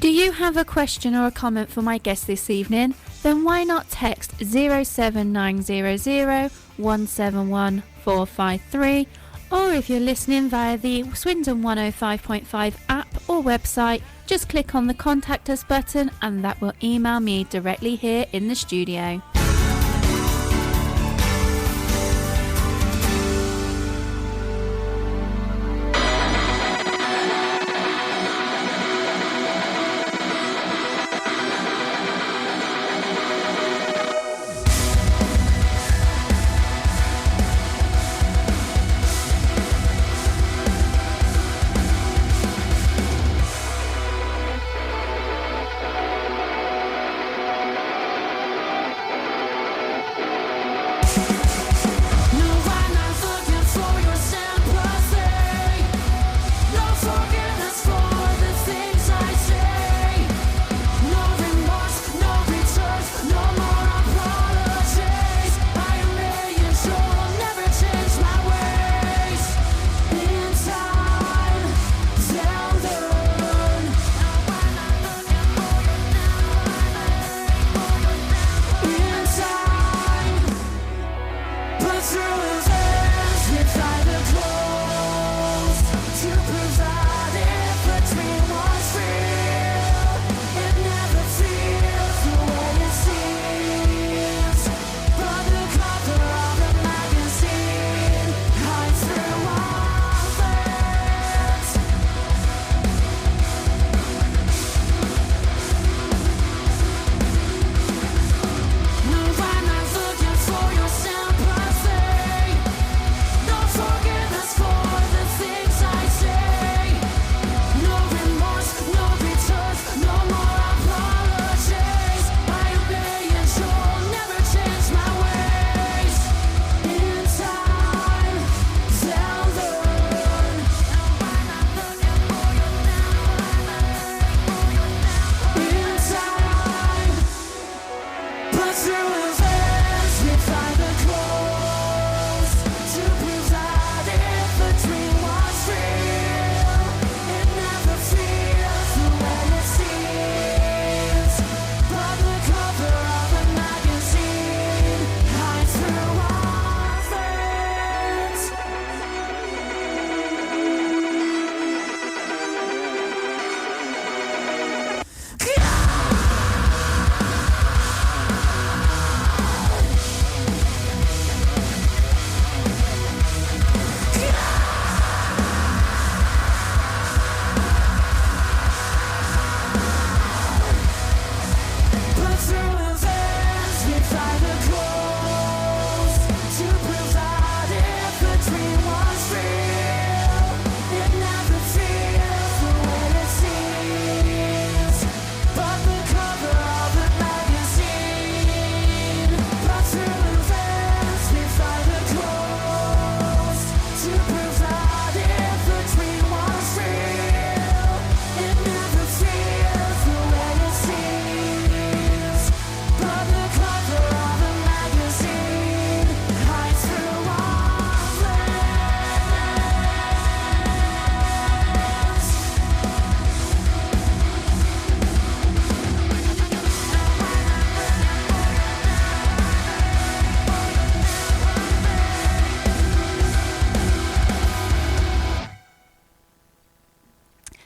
Do you have a question or a comment for my guest this evening? Then why not text 07900 171 453, or if you're listening via the Swindon 105.5 app or website, just click on the Contact Us button and that will email me directly here in the studio.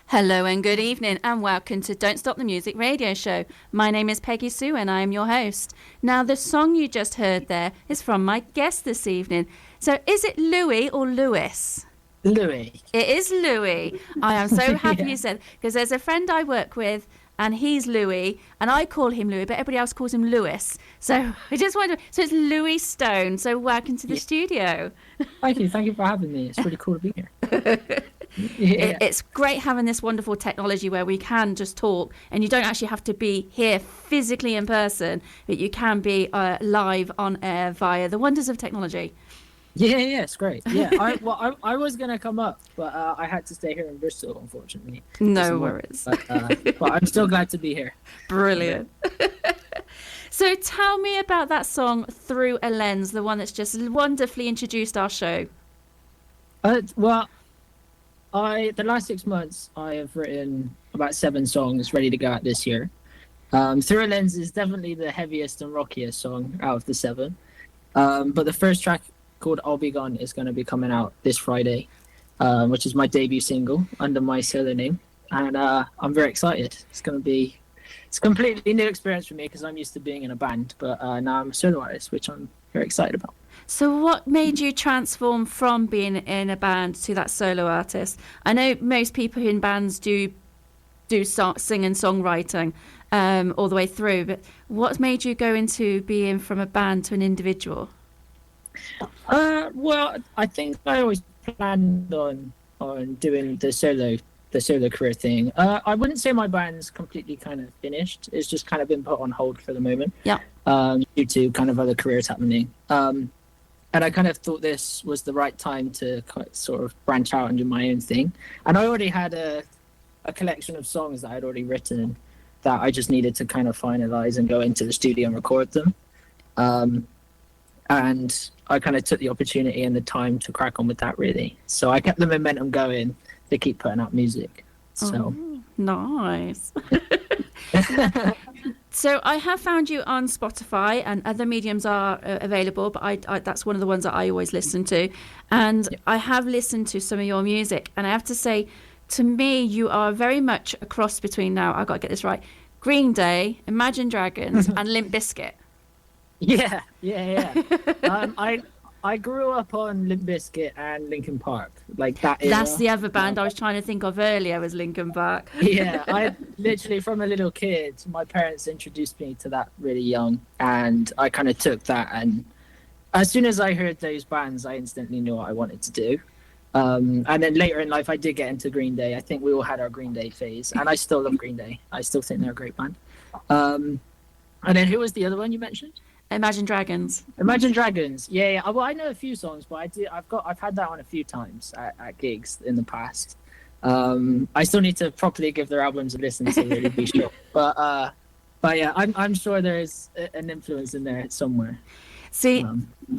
Hello and good evening and welcome to Don't Stop the Music radio show. My name is Peggy-Sue and I am your host. Now the song you just heard there is from my guest this evening. So is it Louis or Lewis? Louis. It is Louis. I am so happy you said, because there's a friend I work with and he's Louis and I call him Louis, but everybody else calls him Lewis. So I just wonder, so it's Louis Stone. So welcome to the studio. Thank you for having me. It's really cool to be here. It's great having this wonderful technology where we can just talk and you don't actually have to be here physically in person, but you can be live on air via the wonders of technology. Yeah, it's great. Yeah, I was going to come up, but I had to stay here in Bristol, unfortunately. No worries. But I'm still glad to be here. Brilliant. So tell me about that song, Through a Lens, the one that's just wonderfully introduced our show. The last 6 months I have written about 7 songs ready to go out this year. Through a Lens is definitely the heaviest and rockiest song out of the 7. But the first track, called I'll Be Gone, is going to be coming out this Friday, which is my debut single under my solo name. And I'm very excited. It's a completely new experience for me because I'm used to being in a band, but now I'm a solo artist, which I'm very excited about. So what made you transform from being in a band to that solo artist? I know most people in bands do sing and songwriting all the way through, but what made you go into being from a band to an individual? Well, I think I always planned on doing the solo career thing. I wouldn't say my band's completely kind of finished. It's just kind of been put on hold for the moment. Yeah. Due to kind of other careers happening. And I kind of thought this was the right time to sort of branch out and do my own thing. And I already had a collection of songs that I'd already written that I just needed to kind of finalize and go into the studio and record them. And I kind of took the opportunity and the time to crack on with that, really. So I kept the momentum going to keep putting out music. So nice. So I have found you on Spotify, and other mediums are available, but I that's one of the ones that I always listen to. And I have listened to some of your music, and I have to say, to me, you are very much a cross between, now I've got to get this right, Green Day, Imagine Dragons, and Limp Bizkit. Yeah. I grew up on Limp Bizkit and Linkin Park, like that era. That's the other band I was trying to think of earlier, was Linkin Park. Yeah, I literally, from a little kid, my parents introduced me to that really young, and I kind of took that, and as soon as I heard those bands, I instantly knew what I wanted to do. And then later in life, I did get into Green Day. I think we all had our Green Day phase, and I still love Green Day. I still think they're a great band. And then who was the other one you mentioned? Imagine Dragons. Imagine Dragons. Yeah. Well, I know a few songs, but I've had that on a few times at gigs in the past. I still need to properly give their albums a listen to really be sure. But yeah, I'm sure there's an influence in there somewhere. See,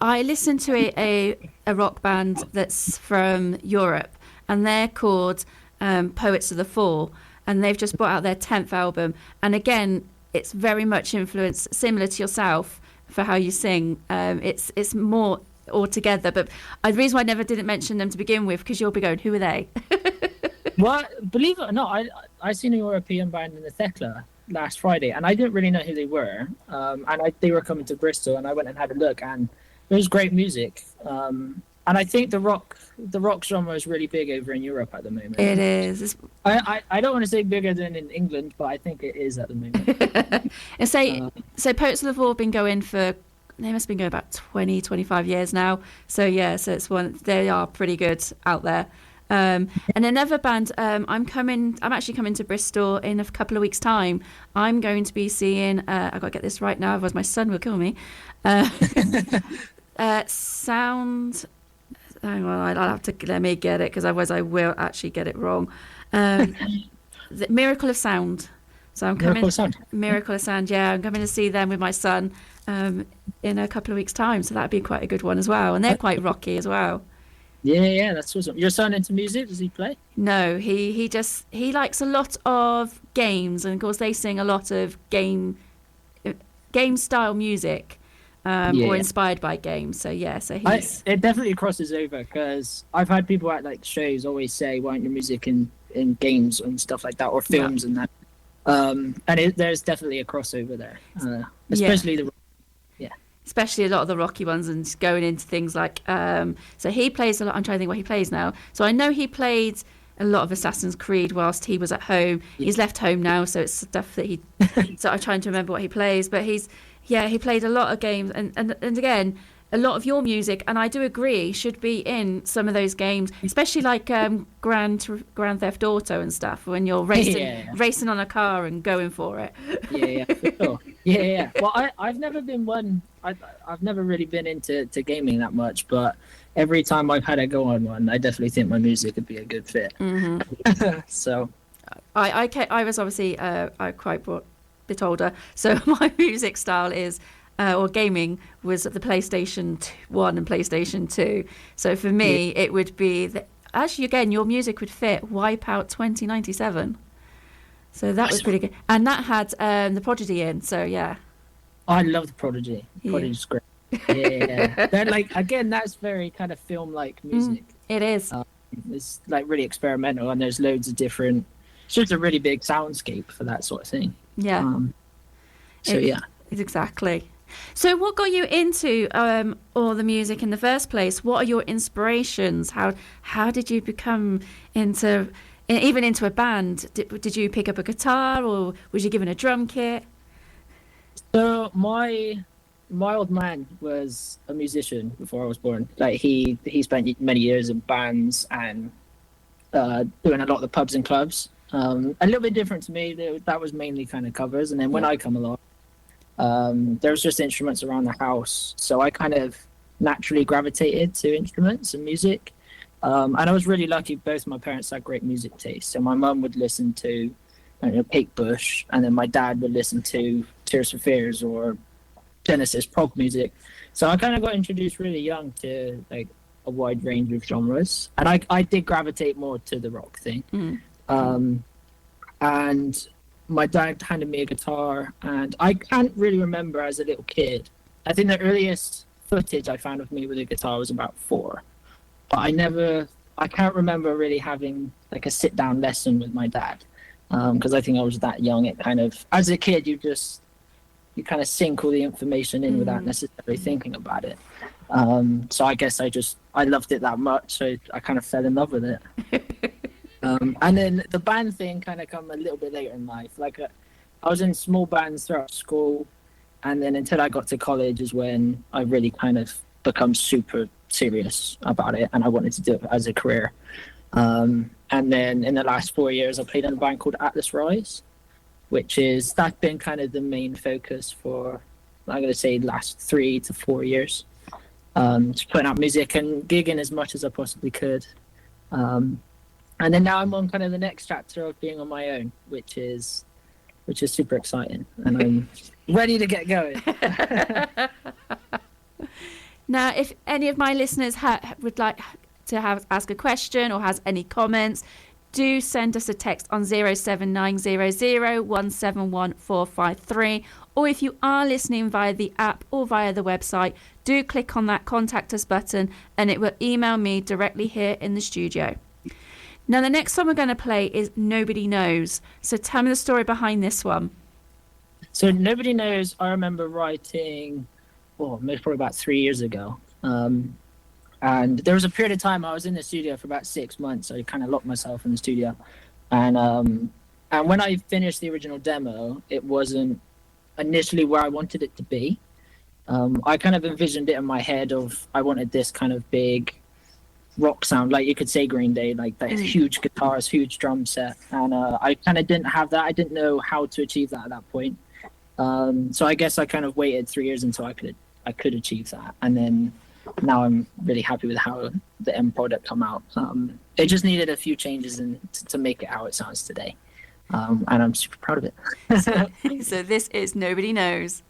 I listened to a rock band that's from Europe, and they're called Poets of the Fall, and they've just brought out their 10th album. And again, it's very much influenced, similar to yourself, for how you sing. It's more all together. But the reason why I never didn't mention them to begin with, because you'll be going, who are they? Well, believe it or not, I seen a European band in the Thekla last Friday, and I didn't really know who they were. They were coming to Bristol, and I went and had a look, and it was great music. And I think the rock genre is really big over in Europe at the moment. It is. I don't want to say bigger than in England, but I think it is at the moment. And so Poets of the Fall have been going for, they must have been going about 20, 25 years now. So yeah, so they are pretty good out there. And another band, I'm actually coming to Bristol in a couple of weeks' time. I'm going to be seeing, I've got to get this right now, otherwise my son will kill me. Sound... Hang on, I'll have to let me get it, because otherwise I will actually get it wrong. The Miracle of Sound. So I'm coming. Miracle of Sound. Miracle of Sound. Yeah, I'm coming to see them with my son in a couple of weeks' time. So that'd be quite a good one as well. And they're quite rocky as well. Yeah, that's awesome. Your son into music? Does he play? No, he likes a lot of games, and of course they sing a lot of game style music. Or inspired by games. So yeah, so it definitely crosses over, because I've had people at like shows always say, why aren't your music in games and stuff like that, or films and that. And there's definitely a crossover there, especially especially a lot of the rocky ones, and going into things like so he plays a lot. I'm trying to think what he plays now. So I know he played a lot of Assassin's Creed whilst he was at home. He's left home now, so it's stuff that he so I'm trying to remember what he plays, but he played a lot of games, and again, a lot of your music, and I do agree, should be in some of those games, especially like Grand Theft Auto and stuff, when you're racing on a car and going for it. Yeah, for sure. Yeah. Well, I've never been one. I've never really been into gaming that much, but every time I've had a go on one, I definitely think my music would be a good fit. Mm-hmm. So, I was obviously quite a bit older, so my music style is or gaming was the PlayStation 1 and PlayStation 2. So for me, it would be actually, again, your music would fit Wipeout 2097. So that was pretty good. And that had the Prodigy in, so yeah. I love the Prodigy. Prodigy's great. Yeah. They're like, again, that's very kind of film-like music. It is. It's like really experimental, and there's loads of different... It's just a really big soundscape for that sort of thing. Yeah. Yeah. Exactly. So what got you into all the music in the first place? What are your inspirations? How did you become into a band? Did you pick up a guitar, or was you given a drum kit? So my old man was a musician before I was born. Like he spent many years in bands and doing a lot of the pubs and clubs. A little bit different to me. That was mainly kind of covers, and then when I come along, there was just instruments around the house, so I kind of naturally gravitated to instruments and music. And I was really lucky. Both my parents had great music taste. So my mum would listen to, Kate Bush, and then my dad would listen to Tears for Fears or Genesis prog music. So I kind of got introduced really young to like a wide range of genres, and I did gravitate more to the rock thing. And my dad handed me a guitar, and I can't really remember as a little kid. I think the earliest footage I found of me with a guitar was about 4. But I can't remember really having like a sit-down lesson with my dad, because I think I was that young. It kind of, as a kid, you kind of sink all the information in without necessarily thinking about it. So I guess I loved it that much, so I kind of fell in love with it. And then the band thing kind of come a little bit later in life. Like I was in small bands throughout school, and then until I got to college is when I really kind of become super serious about it, and I wanted to do it as a career. And then in the last 4 years, I played in a band called Atlas Rise, that's been kind of the main focus for, I'm going to say, last 3 to 4 years. Just putting out music and gigging as much as I possibly could. And then now I'm on kind of the next chapter of being on my own, which is super exciting, and I'm ready to get going. Now, if any of my listeners would like to ask a question or has any comments, do send us a text on 07900 171 453. Or if you are listening via the app or via the website, do click on that Contact Us button, and it will email me directly here in the studio. Now, the next song we're going to play is Nobody Knows. So tell me the story behind this one. So Nobody Knows, I remember writing, maybe probably about 3 years ago. And there was a period of time I was in the studio for about 6 months. I kind of locked myself in the studio. And when I finished the original demo, it wasn't initially where I wanted it to be. I kind of envisioned it in my head of, I wanted this kind of big rock sound, like you could say Green Day, like that huge guitars, huge drum set, and I kind of didn't have that. I didn't know how to achieve that at that point. So I guess I kind of waited 3 years until I could achieve that, and then now I'm really happy with how the end product come out. It just needed a few changes to make it how it sounds today, and I'm super proud of it. So this is Nobody Knows.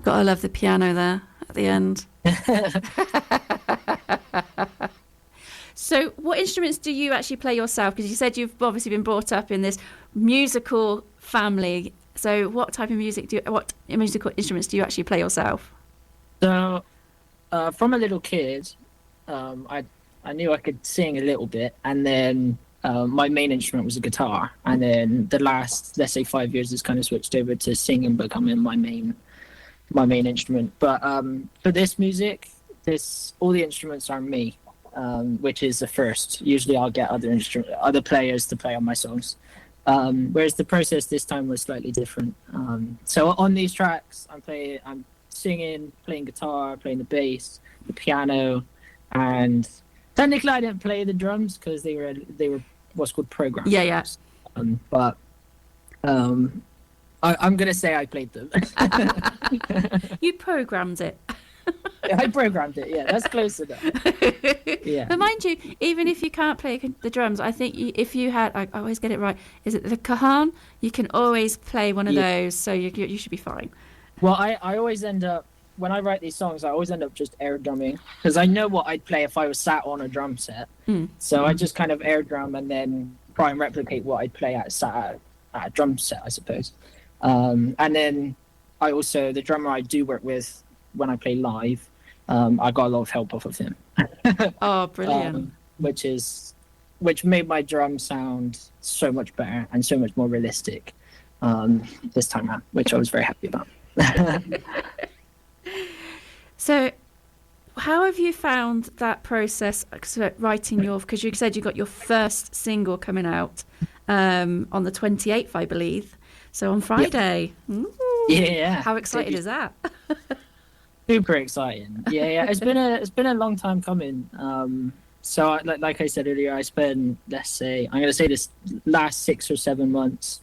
Gotta love the piano there at the end. So what instruments do you actually play yourself? Because you said you've obviously been brought up in this musical family. So what musical instruments do you actually play yourself? So, from a little kid, I knew I could sing a little bit, and then my main instrument was a guitar, and then the last, let's say, 5 years has kind of switched over to singing becoming my main instrument. But for this music, all the instruments are me, which is the first. Usually I'll get other players to play on my songs, whereas the process this time was slightly different. So on these tracks, I'm singing, playing guitar, playing the bass, the piano, and technically I didn't play the drums because they were what's called programmed. Yeah. But I'm gonna say I played them. You programmed it. I programmed it. Yeah, that's close enough. Yeah. But mind you, even if you can't play the drums, I think if you had, I always get it right. Is it the cajon? You can always play one of those, so you should be fine. Well, I always end up, when I write these songs, I always end up just air drumming because I know what I'd play if I was sat on a drum set. So I just kind of air drum and then try and replicate what I'd play at a drum set, I suppose. And then the drummer I do work with when I play live, I got a lot of help off of him. Oh, brilliant. Which made my drum sound so much better and so much more realistic this time around, which I was very happy about. So how have you found that process, writing because you said you got your first single coming out on the 28th, I believe. So on Friday. Yep. Yeah. How excited is that? Super exciting. Yeah. It's been a long time coming. So like I said earlier, I spent, I'm going to say this last 6 or 7 months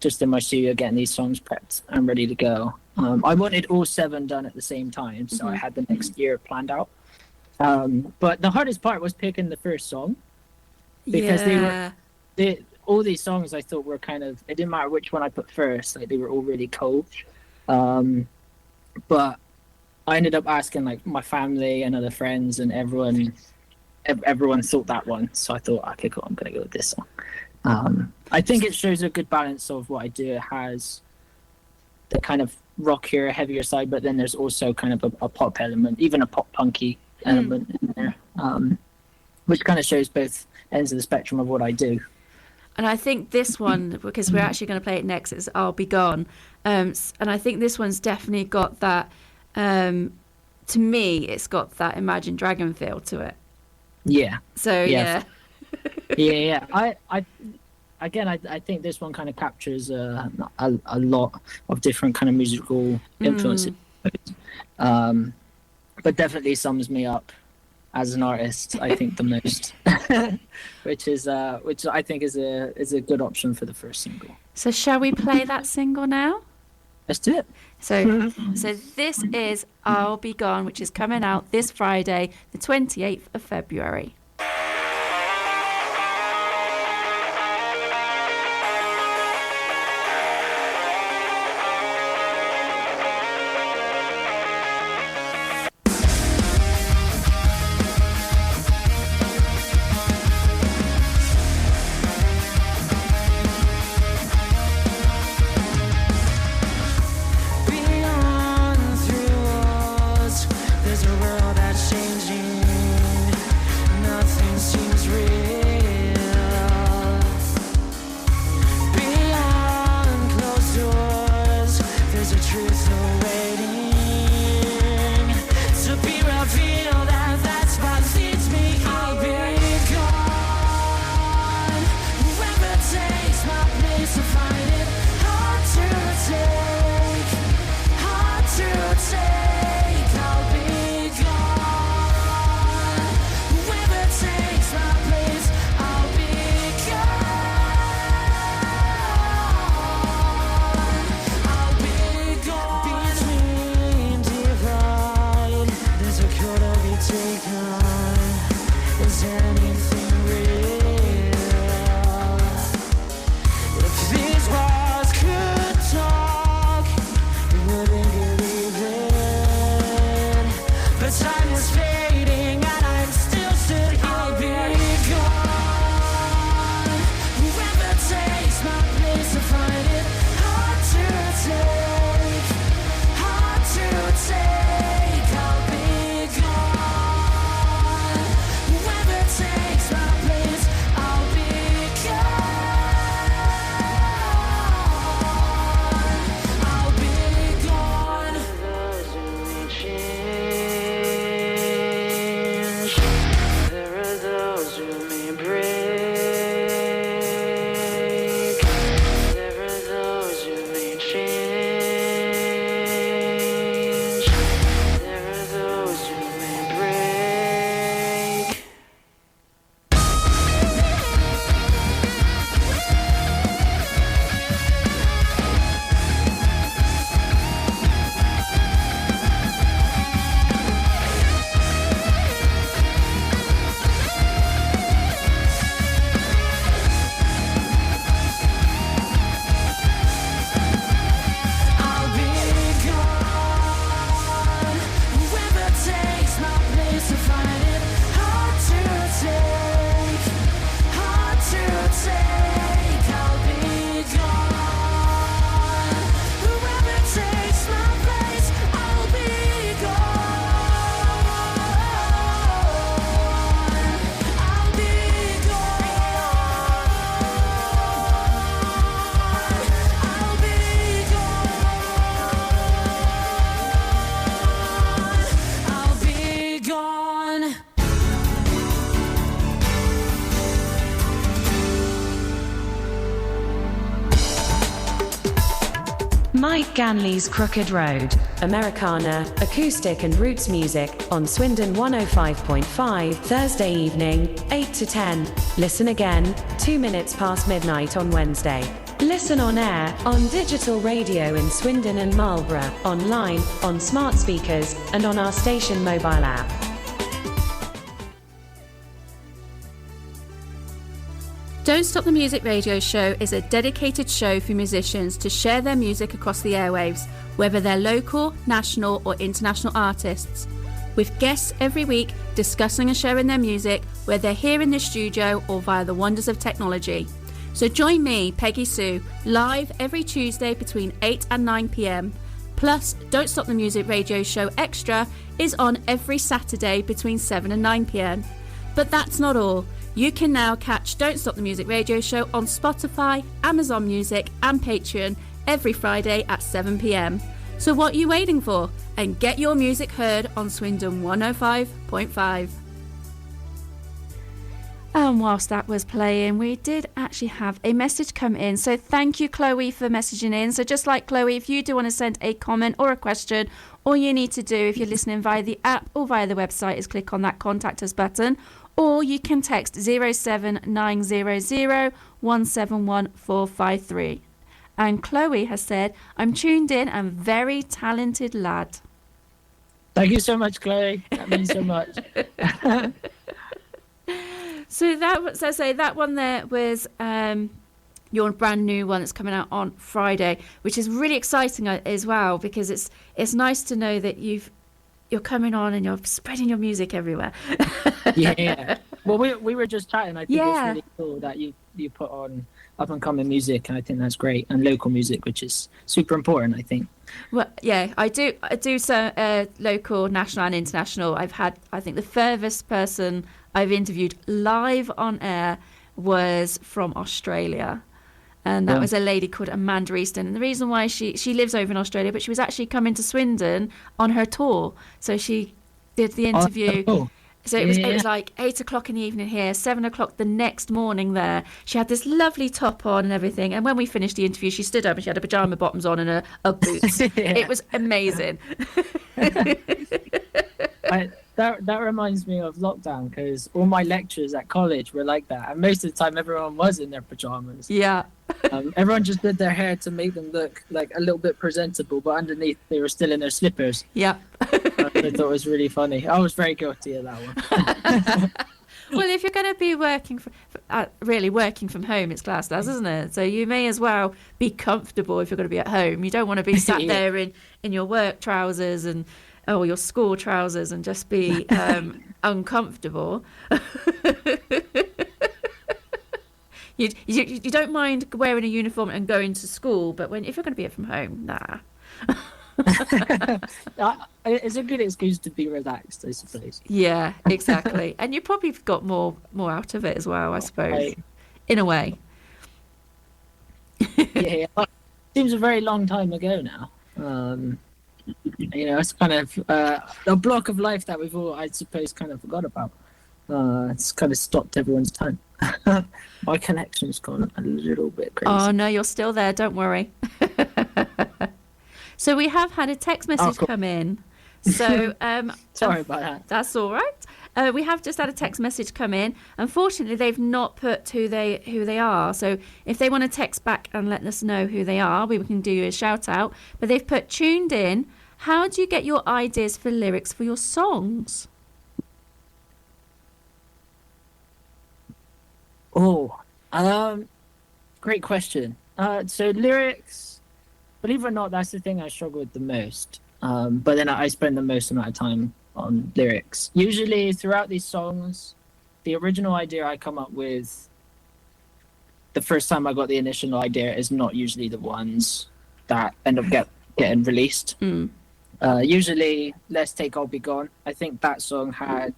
just in my studio getting these songs prepped and ready to go. I wanted all 7 done at the same time, so I had the next year planned out. But the hardest part was picking the first song because all these songs I thought were kind of, it didn't matter which one I put first, like they were all really cold. But I ended up asking like my family and other friends, and everyone thought that one. So I thought, okay, cool, I'm going to go with this song. I think it shows a good balance of what I do. It has the kind of rockier, heavier side, but then there's also kind of a pop element, even a pop punky element in there, which kind of shows both ends of the spectrum of what I do. And I think this one, because we're actually going to play it next, is I'll Be Gone. And I think this one's definitely got that, to me, it's got that Imagine Dragon feel to it. Yeah. So Yeah. yeah. Yeah. I think this one kind of captures a lot of different kind of musical influences. Um, but definitely sums me up as an artist, I think the most, which I think is a good option for the first single. So shall we play that single now? Let's do it. So this is I'll Be Gone, which is coming out this Friday, the 28th of February. Mike Ganley's Crooked Road, Americana, acoustic and roots music, on Swindon 105.5, Thursday evening, 8 to 10. Listen again, 2 minutes past midnight on Wednesday. Listen on air, on digital radio in Swindon and Marlborough, online, on smart speakers, and on our station mobile app. Don't Stop the Music radio show is a dedicated show for musicians to share their music across the airwaves, whether they're local, national or international artists, with guests every week discussing and sharing their music, whether they're here in the studio or via the wonders of technology. So join me, Peggy-Sue, live every Tuesday between 8 and 9 p.m. Plus, Don't Stop the Music radio show Extra is on every Saturday between 7 and 9 p.m. But that's not all. You can now catch Don't Stop the Music radio show on Spotify, Amazon Music and Patreon every Friday at 7 p.m. So what are you waiting for? And get your music heard on Swindon 105.5. on whilst that was playing, we did actually have a message come in. So thank you, Chloe, for messaging in. So just like Chloe, if you do want to send a comment or a question, all you need to do if you're listening via the app or via the website is click on that contact us button, or you can text 07900 171 453. And Chloe has said, I'm tuned in and very talented lad. Thank you so much, Chloe. That means so much. So that one there was your brand new one that's coming out on Friday, which is really exciting as well, because it's nice to know that you're coming on and you're spreading your music everywhere. Yeah. Well, we were just chatting. I think it's really cool that you put on up and coming music, and I think that's great, and local music, which is super important, I think. Well, yeah, I do so local, national, and international. I think the furthest person I've interviewed live on air was from Australia. And that was a lady called Amanda Easton. And the reason why she lives over in Australia, but she was actually coming to Swindon on her tour. So she did the interview. Oh, so it was like 8 o'clock in the evening here, 7 o'clock the next morning there. She had this lovely top on and everything. And when we finished the interview, she stood up and she had her pajama bottoms on and her boots. It was amazing. That reminds me of lockdown, because all my lectures at college were like that, and most of the time everyone was in their pajamas. Yeah. Everyone just did their hair to make them look like a little bit presentable, but underneath they were still in their slippers. Yeah. I thought it was really funny. I was very guilty of that one. Well, if you're going to be working really working from home, it's classed as, isn't it? So you may as well be comfortable if you're going to be at home. You don't want to be sat there in your work trousers or your school trousers and just be uncomfortable. You don't mind wearing a uniform and going to school, but if you're going to be from home, nah. It's a good excuse to be relaxed, I suppose. Yeah, exactly. And you probably got more out of it as well, I suppose, in a way. Yeah, it seems a very long time ago now. It's kind of a block of life that we've all, I suppose, kind of forgot about. It's kind of stopped everyone's time. My connection's gone a little bit crazy. Oh, no, you're still there. Don't worry. So we have had a text message come in. So sorry about that. That's all right. We have just had a text message come in. Unfortunately, they've not put who they are. So if they want to text back and let us know who they are, we can do a shout out. But they've put tuned in. How do you get your ideas for lyrics for your songs? Oh, great question. So lyrics, believe it or not, that's the thing I struggle with the most. But then I spend the most amount of time on lyrics. Usually throughout these songs, the original idea I come up with the first time I got the initial idea is not usually the ones that end up getting released. Usually, let's take I'll Be Gone. I think that song had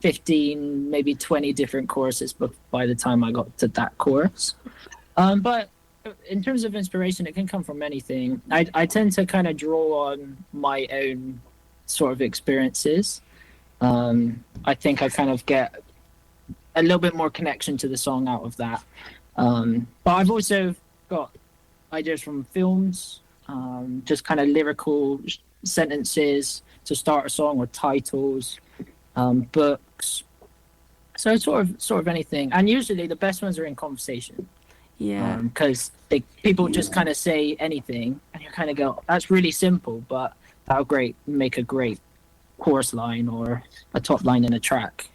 15, maybe 20 different choruses by the time I got to that chorus. But in terms of inspiration, it can come from anything. I tend to kind of draw on my own sort of experiences. I think I kind of get a little bit more connection to the song out of that. But I've also got ideas from films, just kind of lyrical sentences to start a song, or titles, books. So sort of anything. And usually the best ones are in conversation. Yeah. Because people just kind of say anything, and you kind of go, that's really simple, but that'll make a great chorus line or a top line in a track.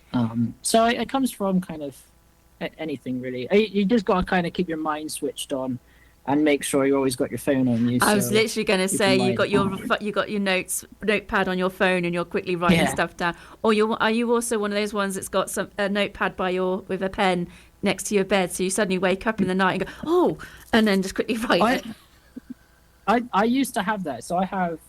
So it comes from kind of anything, really. You just got to kind of keep your mind switched on and make sure you always got your phone on you. I was literally going to say you got your notepad on your phone and you're quickly writing stuff down. Or are you also one of those ones that's got a notepad with a pen next to your bed, so you suddenly wake up in the night and go, oh, and then just quickly write it? I used to have that. So I have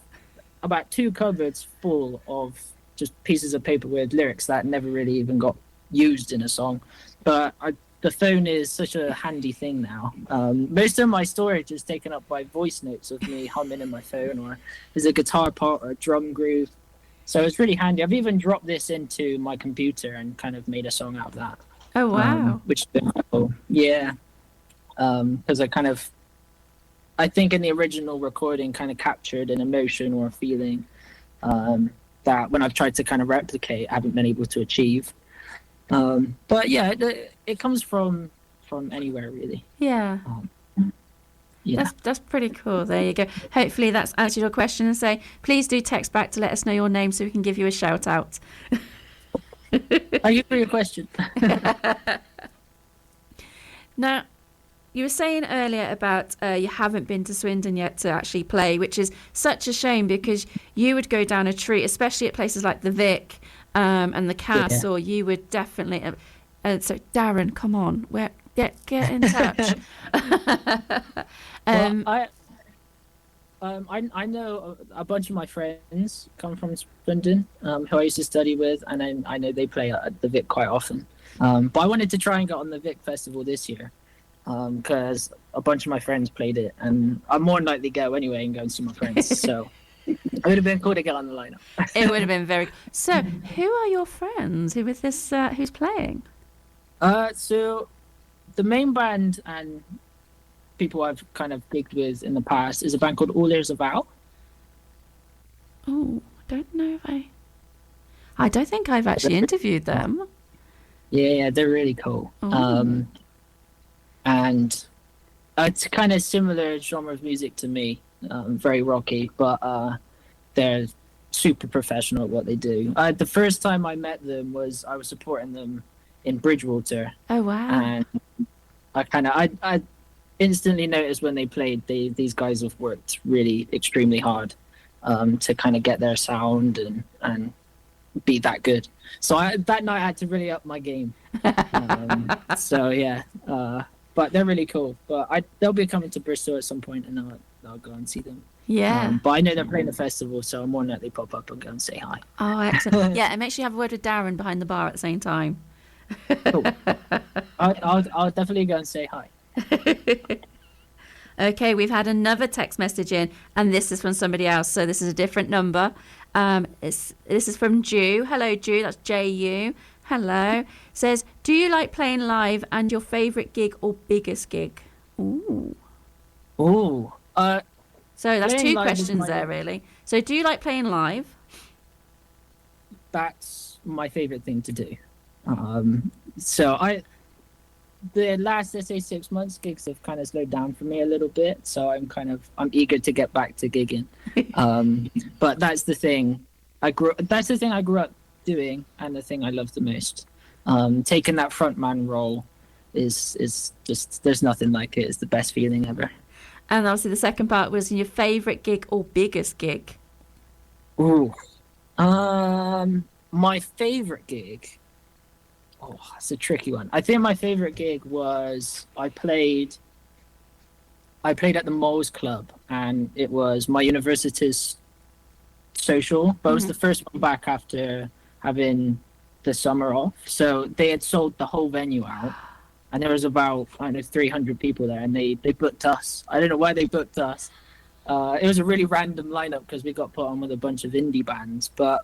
about 2 cupboards full of just pieces of paper with lyrics that never really even got used in a song. But the phone is such a handy thing now. Most of my storage is taken up by voice notes of me humming in my phone, or there's a guitar part or a drum groove. So it's really handy. I've even dropped this into my computer and kind of made a song out of that. Oh, wow. which has been cool. Yeah, because I think in the original recording kind of captured an emotion or a feeling that when I've tried to kind of replicate, I haven't been able to achieve. But yeah, it comes from anywhere really. Yeah. Yeah. That's pretty cool. There you go. Hopefully that's answered your question, and say, please do text back to let us know your name so we can give you a shout out. Thank you for your question. Now, you were saying earlier about you haven't been to Swindon yet to actually play, which is such a shame because you would go down a treat, especially at places like the Vic and the Castle. You would definitely. So, Darren, come on, get in touch. Well, I know a bunch of my friends come from Swindon, who I used to study with, and I know they play at the Vic quite often. But I wanted to try and get on the Vic Festival this year because a bunch of my friends played it, and I'm more than likely to go anyway and go and see my friends. So it would have been cool to get on the lineup. It would have been very. So, who are your friends? Who is this? Who's playing? So the main band and people I've kind of gigged with in the past is a band called All Ears About. Oh, I don't know if I don't think I've actually interviewed them. Yeah, they're really cool. Oh. And it's kind of similar genre of music to me, very rocky, but they're super professional at what they do. The first time I met them was I was supporting them in Bridgewater. Oh, wow. And I instantly noticed when they played, these guys have worked really extremely hard to kind of get their sound and be that good. So that night I had to really up my game. So yeah, but they're really cool. But they'll be coming to Bristol at some point, and I'll go and see them. Yeah. But I know they're playing the festival, so I'm more than likely pop up and go and say hi. Oh, excellent. Yeah, and make sure you have a word with Darren behind the bar at the same time. Cool. I'll definitely go and say hi. Okay, we've had another text message in, and this is from somebody else, so this is a different number. This is from Ju. Hello, Ju. That's Ju. Hello. Says, do you like playing live, and your favourite gig or biggest gig? Ooh. Ooh. So that's Playing two live is questions there, really. So do you like playing live? That's my favorite thing to do. The last, let's say, 6 months, gigs have kind of slowed down for me a little bit. So I'm eager to get back to gigging. But that's the thing I grew up doing, and the thing I love the most. Taking that frontman role is just, there's nothing like it. It's the best feeling ever. And obviously the second part was your favourite gig or biggest gig? Ooh. My favorite gig. Oh, that's a tricky one. I think my favorite gig was I played at the Moles Club, and it was my university's social, but it was the first one back after having the summer off. So they had sold the whole venue out, and there was about 300 people there, and they booked us. I don't know why they booked us. It was a really random lineup because we got put on with a bunch of indie bands, but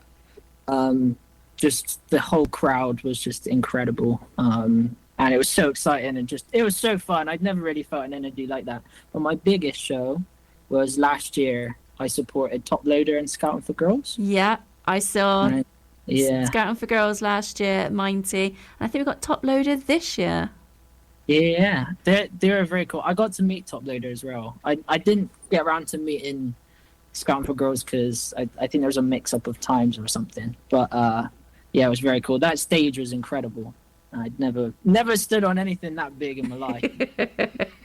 just the whole crowd was just incredible. And it was so exciting and it was so fun. I'd never really felt an energy like that. But my biggest show was last year. I supported Top Loader and Scouting for Girls. Yeah, I saw Yeah. Scouting for Girls last year at Minty. And I think we got Top Loader this year. Yeah, they were very cool. I got to meet Top Loader as well. I didn't get around to meeting Scouting for Girls because I think there was a mix-up of times or something. But yeah, it was very cool. That stage was incredible. I'd never stood on anything that big in my life.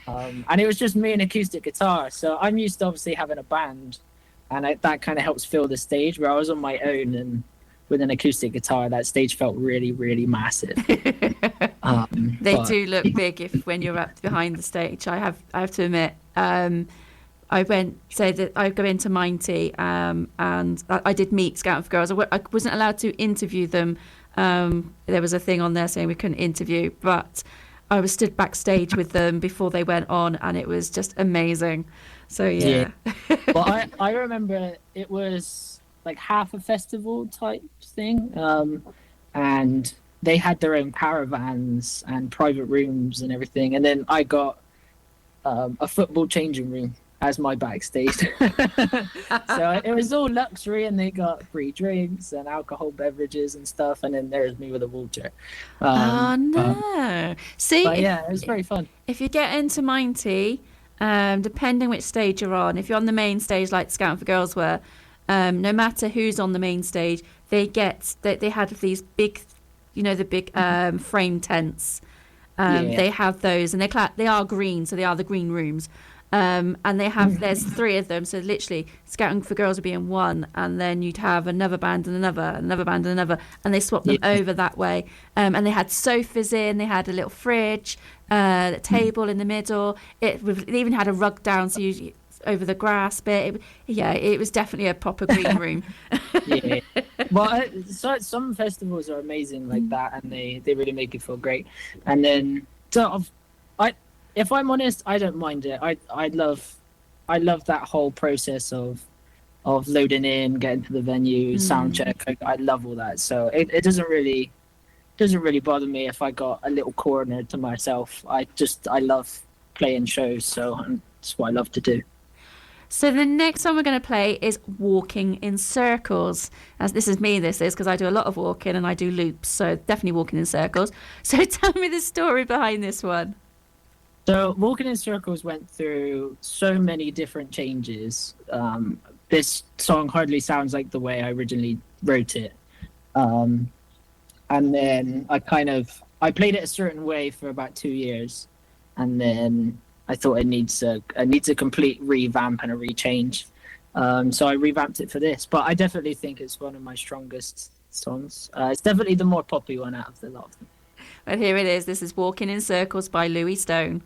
And it was just me and acoustic guitar. So I'm used to obviously having a band, and that kind of helps fill the stage. Where I was on my own and with an acoustic guitar, that stage felt really, really massive. They do look big when you're up behind the stage. I have to admit. I go into Minty, and I did meet Scouting for Girls. I wasn't allowed to interview them. There was a thing on there saying we couldn't interview, but I was stood backstage with them before they went on, and it was just amazing. So yeah. Well, I remember it was like half a festival type thing, and they had their own caravans and private rooms and everything. And then I got a football changing room as my backstage. So it was all luxury, and they got free drinks and alcohol beverages and stuff. And then there's me with a wheelchair. Oh no! See, But yeah, it was very fun. if you get into Minety, depending which stage you're on, if you're on the main stage like Scout for Girls were, no matter who's on the main stage, they had these big, the big frame tents. They have those, and they are green, so they are the green rooms. And there's 3 of them, so literally Scouting for Girls would be in one, and then you'd have another band and another band and another, and they swapped them over that way. And they had sofas in, they had a little fridge, a table in the middle. They even had a rug down, so you over the grass bit. It was definitely a proper green room. Yeah. Well, some festivals are amazing like that, and they really make you feel great. And then if I'm honest, I don't mind it. I love that whole process of loading in, getting to the venue, sound check. I love all that. So it doesn't really bother me if I got a little corner to myself. I love playing shows, so that's what I love to do. So the next one we're going to play is Walking in Circles. As this is because I do a lot of walking and I do loops, so definitely walking in circles. So tell me the story behind this one. So Walking in Circles went through so many different changes. This song hardly sounds like the way I originally wrote it. And then I played it a certain way for about 2 years, and then I thought it needs a complete revamp and a rechange. So I revamped it for this, but I definitely think it's one of my strongest songs. It's definitely the more poppy one out of the lot of them. Well, here it is. This is Walking in Circles by Louis Stone.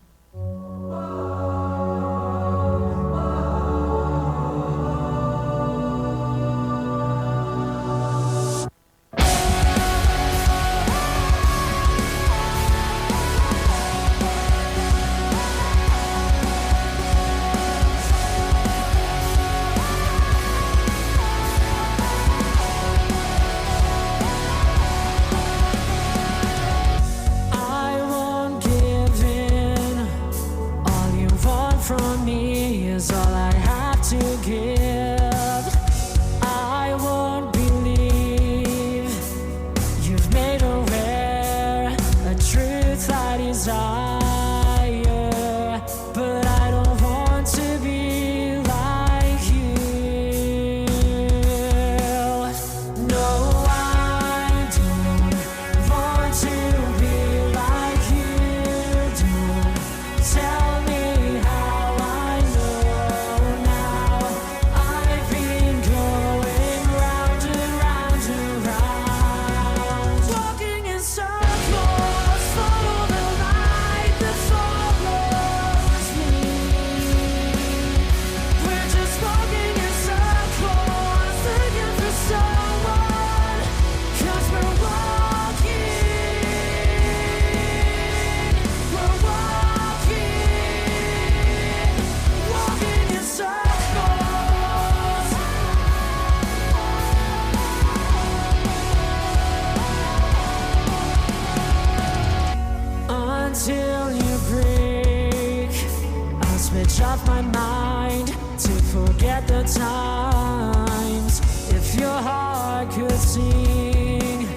off my mind to forget the times. If your heart could sing,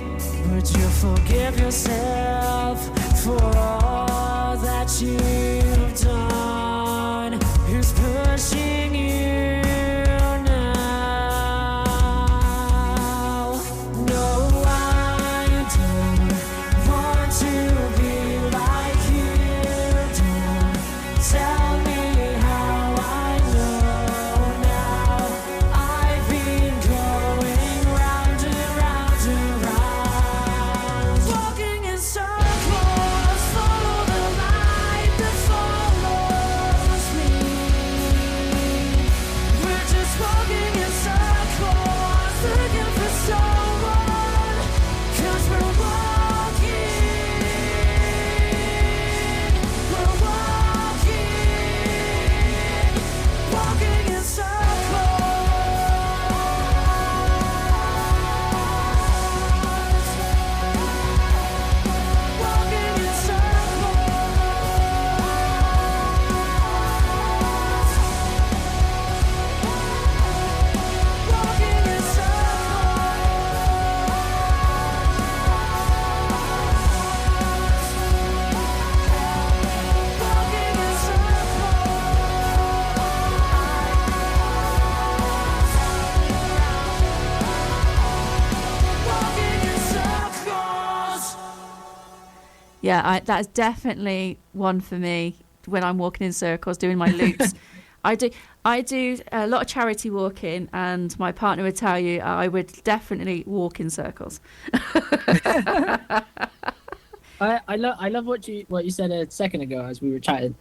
would you forgive yourself for all that you've done? Who's pushing you now? No, I don't want to be like you. Don't tell me how I know now. I've been going round and round and round, walking in circles, follow the light that falls. Yeah, that is definitely one for me when I'm walking in circles, doing my loops. I do a lot of charity walking, and my partner would tell you I would definitely walk in circles. I love what you said a second ago as we were chatting.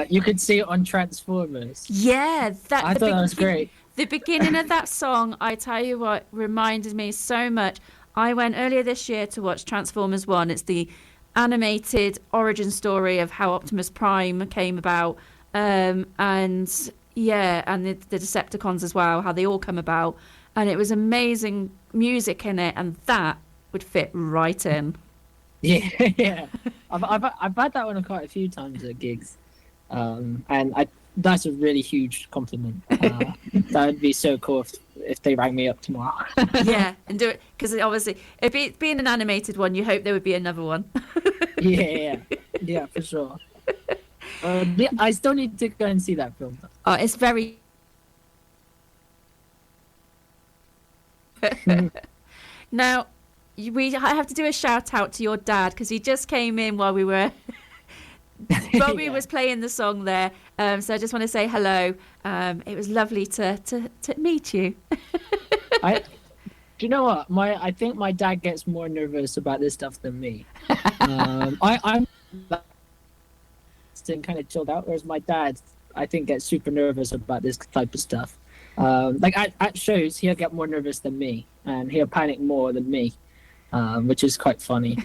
You could see it on Transformers. Yeah, I thought that was great. The beginning of that song, I tell you what, reminded me so much. I went earlier this year to watch Transformers 1. It's the animated origin story of how Optimus Prime came about. And the Decepticons as well, how they all come about. And it was amazing music in it, and that would fit right in. Yeah. I've had that one quite a few times at gigs. And that's a really huge compliment. That would be so cool if they rang me up tomorrow. Yeah, and do it, because obviously, being an animated one, you hope there would be another one. Yeah, for sure. I still need to go and see that film. Oh, it's very. Now, I have to do a shout out to your dad, because he just came in while we were. Bobby was playing the song there, so I just want to say hello. It was lovely to meet you. Do you know what? I think my dad gets more nervous about this stuff than me. I'm kind of chilled out, whereas my dad, I think, gets super nervous about this type of stuff. Like at shows, he'll get more nervous than me, and he'll panic more than me. Which is quite funny.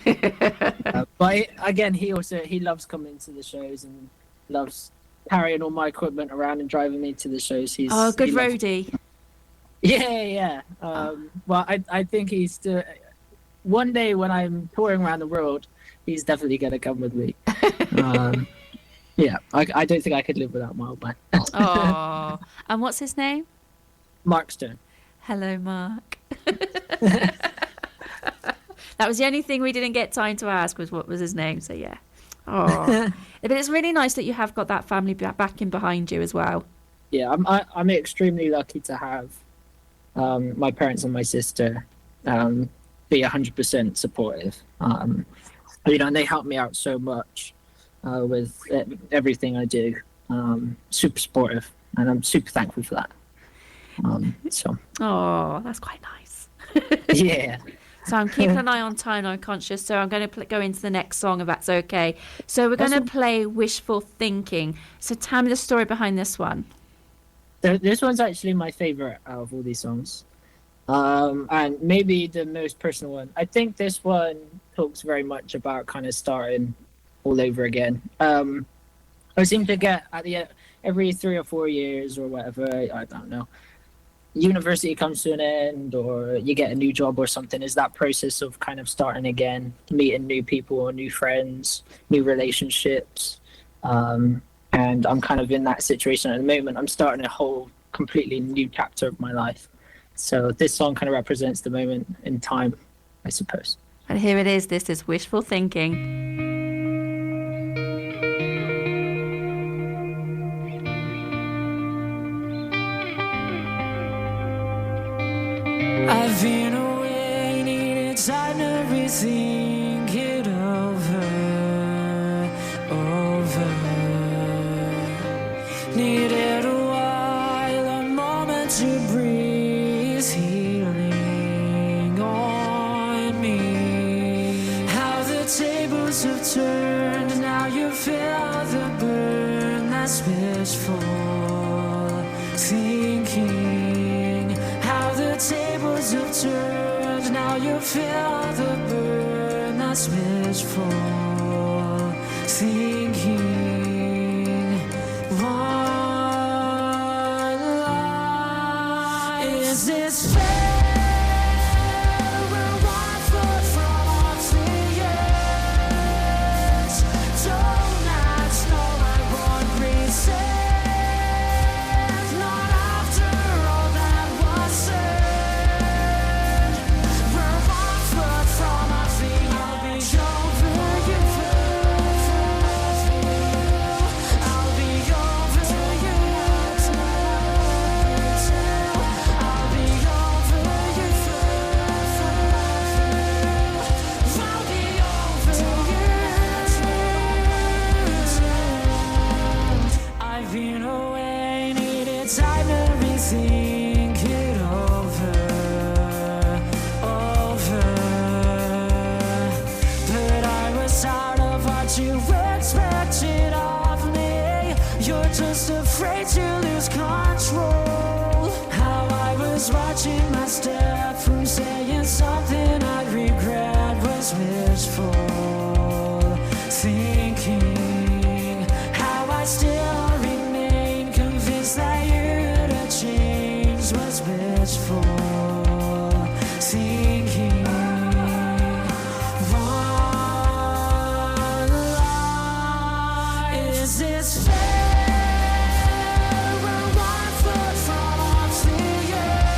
But again, he loves coming to the shows and loves carrying all my equipment around and driving me to the shows. Good roadie. Yeah. Well, I think he's still. One day when I'm touring around the world, he's definitely gonna come with me. Yeah, I don't think I could live without my old man. Oh, and what's his name? Mark Stone. Hello, Mark. That was the only thing we didn't get time to ask, was what was his name. So yeah. Oh, but it's really nice that you have got that family backing behind you as well. Yeah, I'm extremely lucky to have my parents and my sister be 100% supportive. And they help me out so much with everything I do. Super supportive, and I'm super thankful for that. Oh, that's quite nice. Yeah. So I'm keeping an eye on time, I'm conscious, so I'm going to go into the next song, if that's okay. So we're going to play Wishful Thinking. So tell me the story behind this one. This one's actually my favorite out of all these songs. And maybe the most personal one. I think this one talks very much about kind of starting all over again. I seem to get at the every 3 or 4 years or whatever, I don't know, university comes to an end, or you get a new job or something, is that process of kind of starting again, meeting new people, new friends, new relationships. And I'm kind of in that situation at the moment. I'm starting a whole completely new chapter of my life. So this song kind of represents the moment in time, I suppose. And here it is. This is Wishful Thinking. I've been away, needed time to rethink it over. Needed a while, a moment to breathe, healing on me. How the tables have turned, now you feel the burn, that's wishful thinking. How the tables have turned, now you feel the burn, that's wishful thinking. One line, is this fair? We're 1 foot from obvious. Don't ask, no, I won't resist. Not after all that was said. We're 1 foot from obvious. I'll be over you. what you expected of me. You're just afraid to lose control. How I was watching my step from saying something I regret was wishful thinking. How I still remain convinced that you'd have changed was wishful thinking. One lie, is this fair? We're 1 foot from off the edge.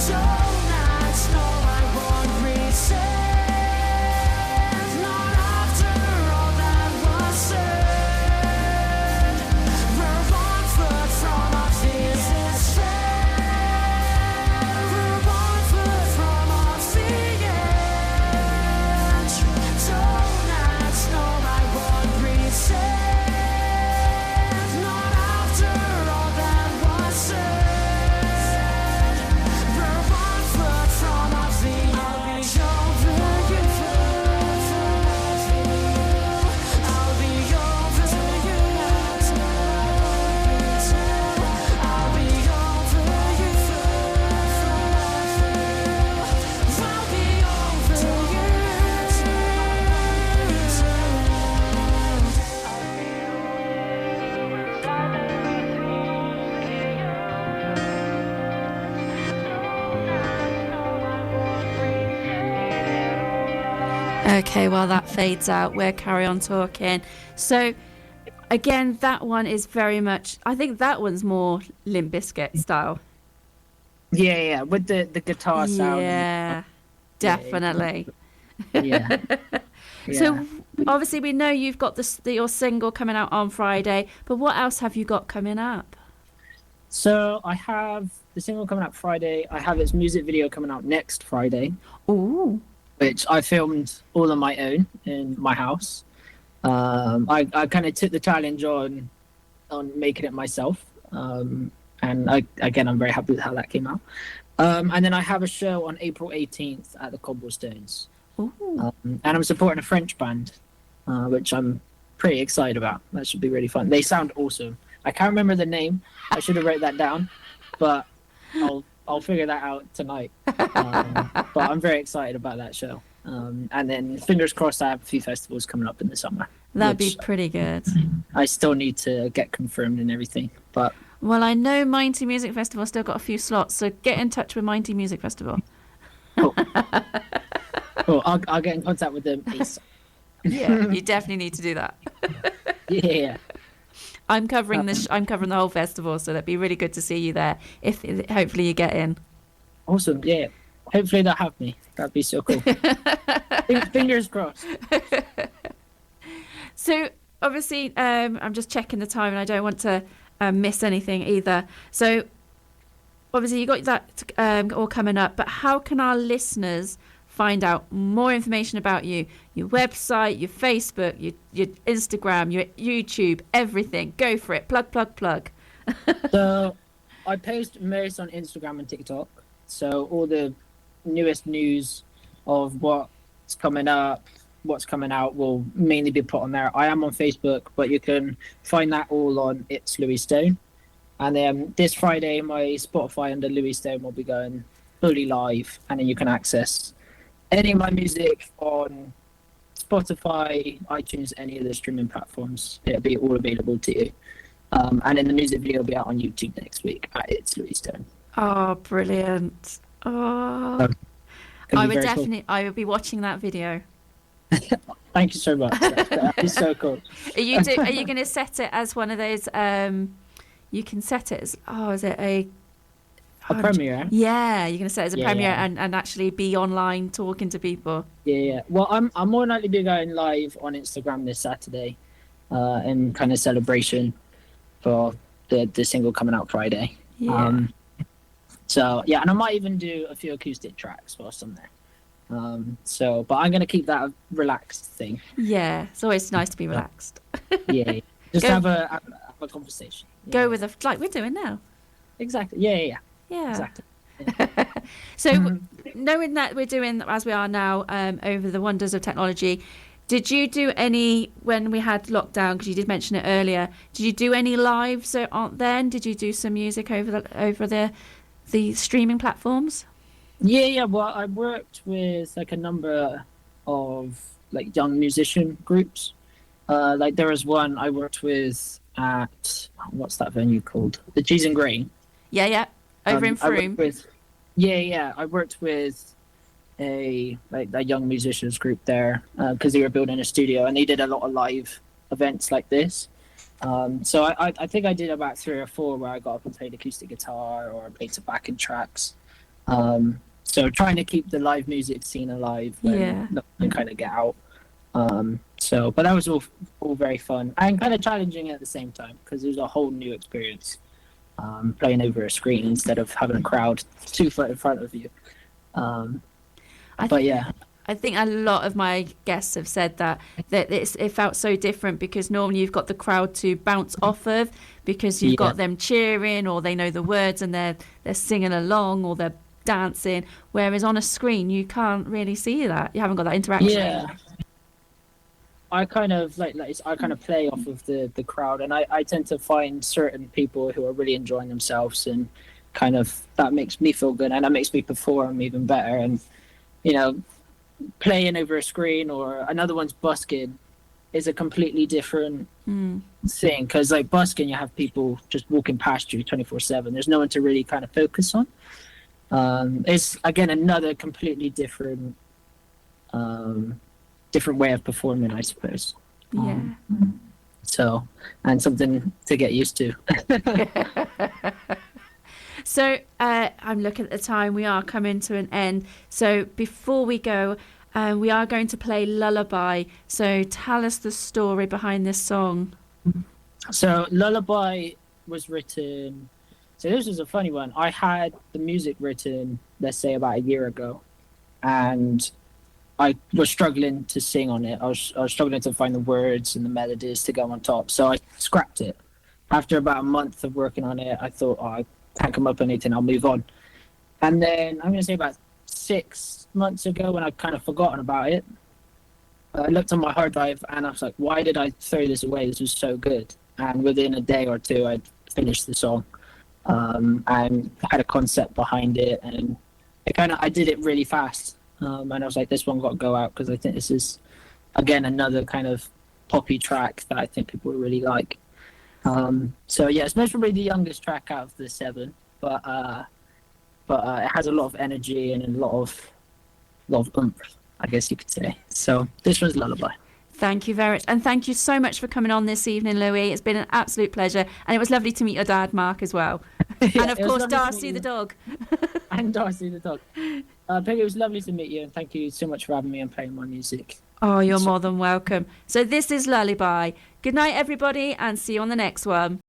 Don't ask, no, I won't resent. Not after all that was said. We're 1 foot from off the edge. Is this fair? We're 1 foot from off the edge. Don't ask, no, I won't resent. Not after all that was said. We're 1 foot from off the edge. I'll be over you. I'll be over you. I'll be over you. I'll be Okay, while that fades out, we'll carry on talking. So, again, that one is very much, I think that one's more Limp Bizkit style. Yeah, with the guitar sound. Yeah, definitely. Yeah. So, obviously, we know you've got your single coming out on Friday, but what else have you got coming up? So I have the single coming out Friday. I have its music video coming out next Friday, Ooh. which I filmed all on my own in my house. I kind of took the challenge on making it myself. And I'm very happy with how that came out. And then I have a show on April 18th at the Cobblestones. Ooh. And I'm supporting a French band, which I'm pretty excited about. That should be really fun. They sound awesome. I can't remember the name. I should have wrote that down, but I'll figure that out tonight. But I'm very excited about that show. And then fingers crossed, I have a few festivals coming up in the summer. That'd be pretty good. I still need to get confirmed and everything, but Well, I know Mighty Music Festival still got a few slots, so get in touch with Mighty Music Festival. cool. I'll get in contact with them. Yeah, you definitely need to do that. Yeah. I'm covering I'm covering the whole festival, so that'd be really good to see you there. If hopefully you get in. Awesome. Yeah. Hopefully they'll have me. That'd be so cool. Fingers crossed. So obviously, I'm just checking the time, and I don't want to miss anything either. So obviously, you got that all coming up. But how can our listeners find out more information about you? Your website, your Facebook, your Instagram, your YouTube, everything. Go for it. Plug. So I post most on Instagram and TikTok. So all the newest news of what's coming up, what's coming out will mainly be put on there. I am on Facebook, but you can find that all on It's Louis Stone. And then this Friday, my Spotify under Louis Stone will be going fully live, and then you can access any of my music on Spotify, iTunes, any of the streaming platforms. It'll be all available to you. And then the music video will be out on YouTube next week at It's Louis Stone. Oh, brilliant! Oh, I would be watching that video. Thank you so much. That'd be so cool. Are you going to set it as one of those? You can set it as is it a premiere? Yeah, you're going to set it as a premiere. Yeah. And actually be online talking to people. Yeah. Well, I'm more likely to be going live on Instagram this Saturday, in kind of celebration for the single coming out Friday. Yeah. So yeah, and I might even do a few acoustic tracks whilst I'm there. But I'm gonna keep that a relaxed thing. Yeah, it's always nice to be relaxed. Yeah. Just have a conversation. Go with like we're doing now. Exactly. Yeah. Exactly. Yeah. So knowing that we're doing as we are now over the wonders of technology, Did you do any, when we had lockdown, because you did mention it earlier, did you do any lives then? Did you do some music over the streaming platforms? Yeah. Well, I worked with like a number of like young musician groups. Like there was one I worked with at, what's that venue called? The Cheese and Grain. Yeah. Over in I worked Froome. I worked with a young musicians group there because they were building a studio and they did a lot of live events like this. So I think I did about 3 or 4 where I got up and played acoustic guitar or played some backing tracks. So trying to keep the live music scene alive and kind of get out. But that was all very fun and kind of challenging at the same time because it was a whole new experience playing over a screen instead of having a crowd 2 foot in front of you. I think a lot of my guests have said that it felt so different because normally you've got the crowd to bounce off of because you've got them cheering or they know the words and they're singing along or they're dancing, whereas on a screen you can't really see that. You haven't got that interaction. Yeah. I kind of I kind of play off of the crowd, and I tend to find certain people who are really enjoying themselves, and kind of that makes me feel good, and that makes me perform even better. And playing over a screen or another one's busking is a completely different thing because like busking, you have people just walking past you 24/7. There's no one to really kind of focus on. It's again another completely different way of performing, I suppose. So, and something to get used to. So I'm looking at the time. We are coming to an end. So before we go, we are going to play Lullaby. So tell us the story behind this song. So Lullaby was written. So this was a funny one. I had the music written, let's say, about a year ago, and I was struggling to sing on it. I was struggling to find the words and the melodies to go on top. So I scrapped it. After about a month of working on it, I thought, I can't come up with anything, I'll move on. And then I'm going to say about 6 months ago when I'd kind of forgotten about it, I looked on my hard drive and I was like, why did I throw this away? This was so good. And within a day or two, I'd finished the song and had a concept behind it. And I did it really fast. And I was like, this one got to go out because I think this is, again, another kind of poppy track that I think people will really like. So yeah, it's probably the youngest track out of the 7, but it has a lot of energy and a lot of oomph, I guess you could say. So this was Lullaby. Thank you very much, and thank you so much for coming on this evening, Louis. It's been an absolute pleasure, and it was lovely to meet your dad, Mark, as well. And of course, Darcy the dog. And Darcy the dog. Peggy, it was lovely to meet you, and thank you so much for having me and playing my music. Oh, you're more than welcome. So this is Lullaby. Good night, everybody, and see you on the next one.